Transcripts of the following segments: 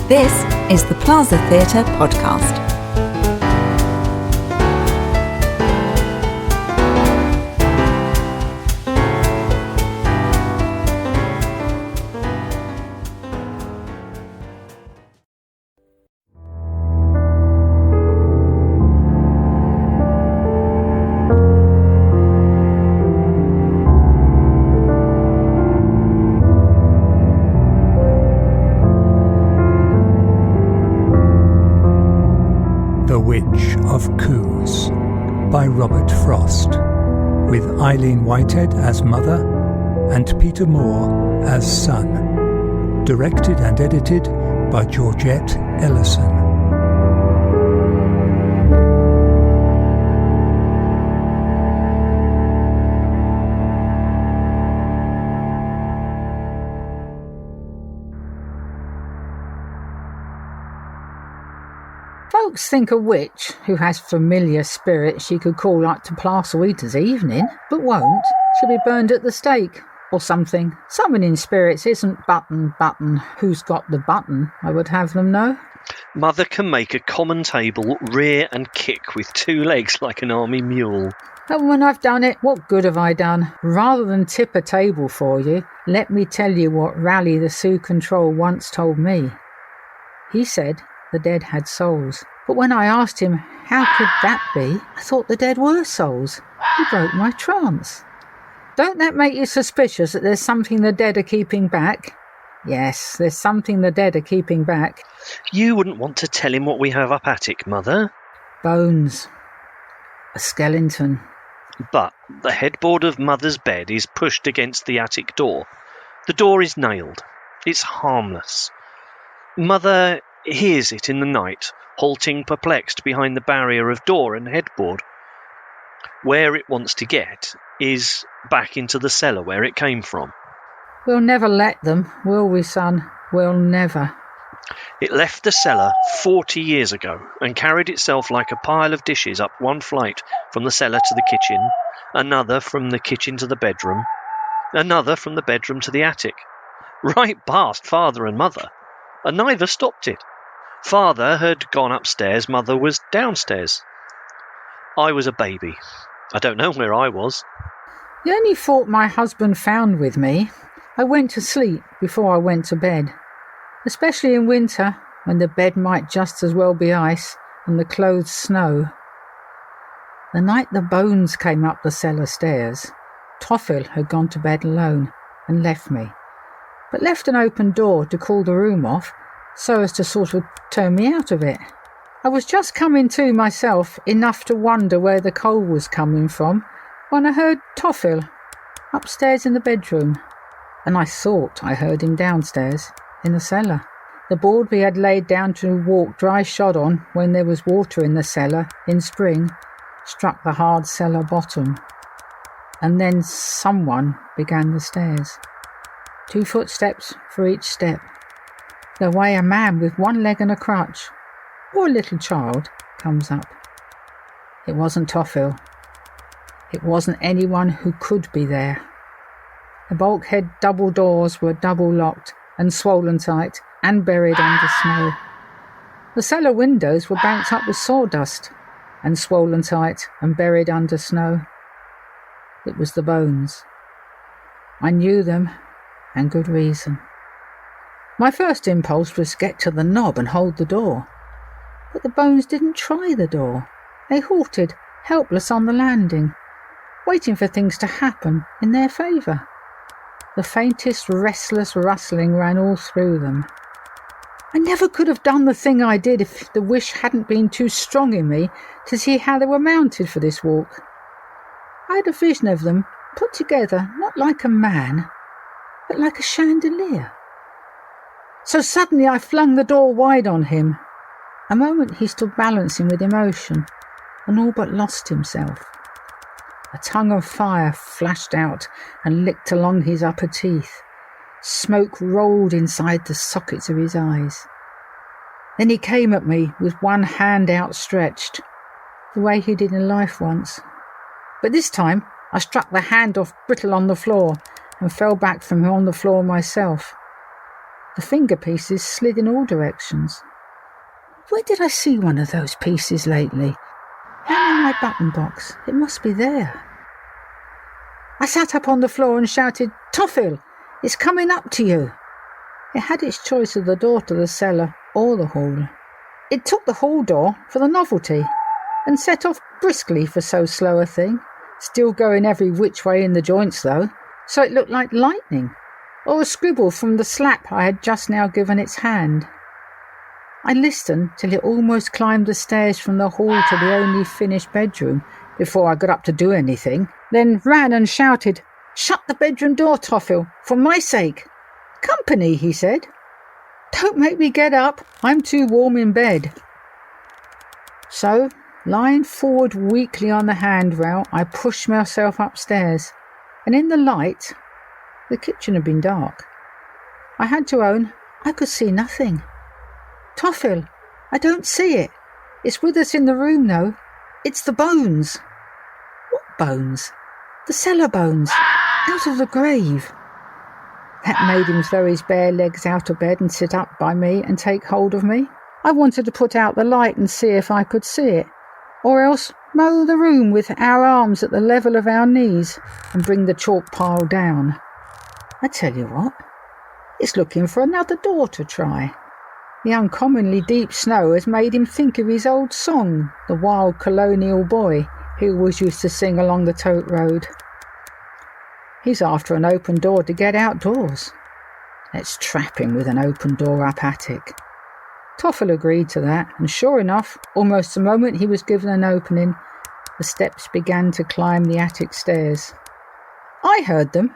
This is the Plaza Theatre podcast. The Witch of Coös by Robert Frost, with Eileen Whitehead as mother and Peter Moore as son. Directed and edited by Georgette Ellison. Folks think a witch who has familiar spirit she could call up to Plaza Eater's evening, but won't, she'll be burned at the stake, or something. Summoning spirits isn't button, who's got the button, I would have them know. Mother can make a common table rear and kick with 2 legs like an army mule. And when I've done it, what good have I done? Rather than tip a table for you, let me tell you what Rally the Sioux Control once told me. He said the dead had souls. But when I asked him how could that be, I thought the dead were souls. He broke my trance. Don't that make you suspicious that there's something the dead are keeping back? Yes, there's something the dead are keeping back. You wouldn't want to tell him what we have up attic, Mother. Bones. A skeleton. But the headboard of Mother's bed is pushed against the attic door. The door is nailed. It's harmless. Mother hears it in the night, halting perplexed behind the barrier of door and headboard. Where it wants to get is back into the cellar where it came from. We'll never let them, will we, son? We'll never. It left the cellar 40 years ago and carried itself like a pile of dishes up one flight from the cellar to the kitchen, another from the kitchen to the bedroom, another from the bedroom to the attic, right past Father and Mother, and neither stopped it. Father had gone upstairs, Mother was downstairs. I was a baby. I don't know where I was. The only fault my husband found with me, I went to sleep before I went to bed. Especially in winter, when the bed might just as well be ice and the clothes snow. The night the bones came up the cellar stairs, Toffel had gone to bed alone and left me, but left an open door to cool the room off so as to sort of turn me out of it. I was just coming to myself enough to wonder where the cold was coming from when I heard Toffel upstairs in the bedroom, and I thought I heard him downstairs in the cellar. The board we had laid down to walk dry shod on when there was water in the cellar in spring struck the hard cellar bottom, and then someone began the stairs. 2 footsteps for each step. The way a man with 1 leg and a crutch, or a little child, comes up. It wasn't Toffel. It wasn't anyone who could be there. The bulkhead double doors were double locked and swollen tight and buried under snow. The cellar windows were banked up with sawdust and swollen tight and buried under snow. It was the bones. I knew them, and good reason. My first impulse was to get to the knob and hold the door. But the bones didn't try the door. They halted, helpless on the landing, waiting for things to happen in their favour. The faintest restless rustling ran all through them. I never could have done the thing I did if the wish hadn't been too strong in me to see how they were mounted for this walk. I had a vision of them put together not like a man, but like a chandelier. So suddenly I flung the door wide on him. A moment he stood balancing with emotion and all but lost himself. A tongue of fire flashed out and licked along his upper teeth. Smoke rolled inside the sockets of his eyes. Then he came at me with 1 hand outstretched, the way he did in life once. But this time I struck the hand off brittle on the floor and fell back from him on the floor myself. The finger pieces slid in all directions. Where did I see one of those pieces lately? Hang in my button box. It must be there. I sat up on the floor and shouted, "Toffil, it's coming up to you." It had its choice of the door to the cellar or the hall. It took the hall door for the novelty and set off briskly for so slow a thing, still going every which way in the joints though, so it looked like lightning, or a scribble from the slap I had just now given its hand. I listened till it almost climbed the stairs from the hall to the only finished bedroom before I got up to do anything, then ran and shouted, "Shut the bedroom door, Toffil, for my sake." "Company," he said. "Don't make me get up, I'm too warm in bed." So, lying forward weakly on the handrail, I pushed myself upstairs, and in the light, the kitchen had been dark. I had to own I could see nothing. "Toffil, I don't see it. It's with us in the room, though. It's the bones." "What bones?" "The cellar bones, out of the grave." That made him throw his bare legs out of bed and sit up by me and take hold of me. I wanted to put out the light and see if I could see it, or else mow the room with our arms at the level of our knees and bring the chalk pile down. I tell you what, it's looking for another door to try. The uncommonly deep snow has made him think of his old song, the wild colonial boy who always used to sing along the tote road. He's after an open door to get outdoors. Let's trap him with an open door up attic. Toffil agreed to that, and sure enough, almost the moment he was given an opening, the steps began to climb the attic stairs. I heard them.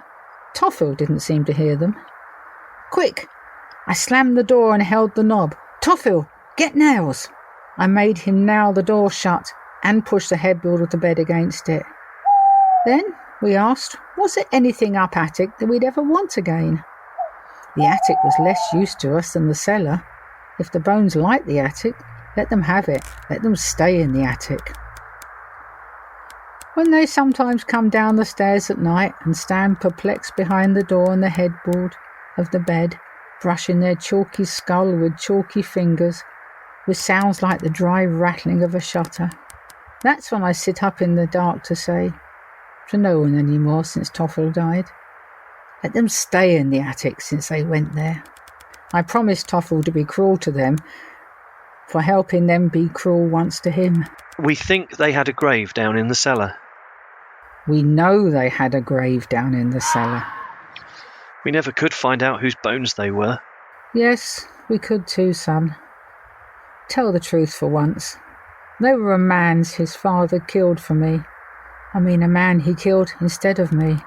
Toffil didn't seem to hear them. "Quick!" I slammed the door and held the knob. "Toffil, get nails!" I made him nail the door shut and push the headboard of the bed against it. Then we asked, was there anything up attic that we'd ever want again? The attic was less used to us than the cellar. If the bones liked the attic, let them have it. Let them stay in the attic. When they sometimes come down the stairs at night and stand perplexed behind the door and the headboard of the bed, brushing their chalky skull with chalky fingers, with sounds like the dry rattling of a shutter, that's when I sit up in the dark to say, to no one any more since Toffil died, let them stay in the attic since they went there. I promised Toffil to be cruel to them for helping them be cruel once to him. We think they had a grave down in the cellar. We know they had a grave down in the cellar. We never could find out whose bones they were. Yes, we could too, son. Tell the truth for once. They were a man's his father killed for me. I mean, a man he killed instead of me.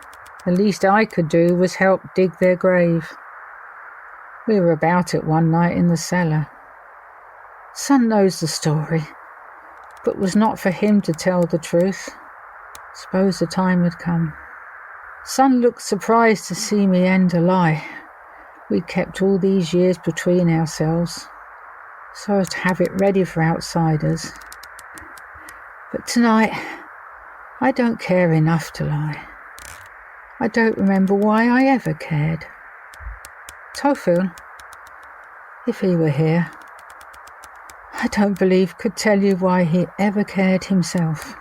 The least I could do was help dig their grave. We were about it one night in the cellar. Son knows the story, but was not for him to tell the truth. Suppose the time had come. Son looked surprised to see me end a lie. We'd kept all these years between ourselves, so as to have it ready for outsiders. But tonight, I don't care enough to lie. I don't remember why I ever cared. Toffil, if he were here, I don't believe could tell you why he ever cared himself.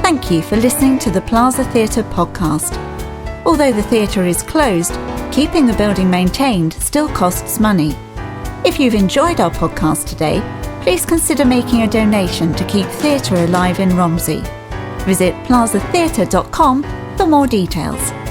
Thank you for listening to the Plaza Theatre podcast. Although the theatre is closed, keeping the building maintained still costs money. If you've enjoyed our podcast today, please consider making a donation to keep theatre alive in Romsey. Visit plazatheatre.com for more details.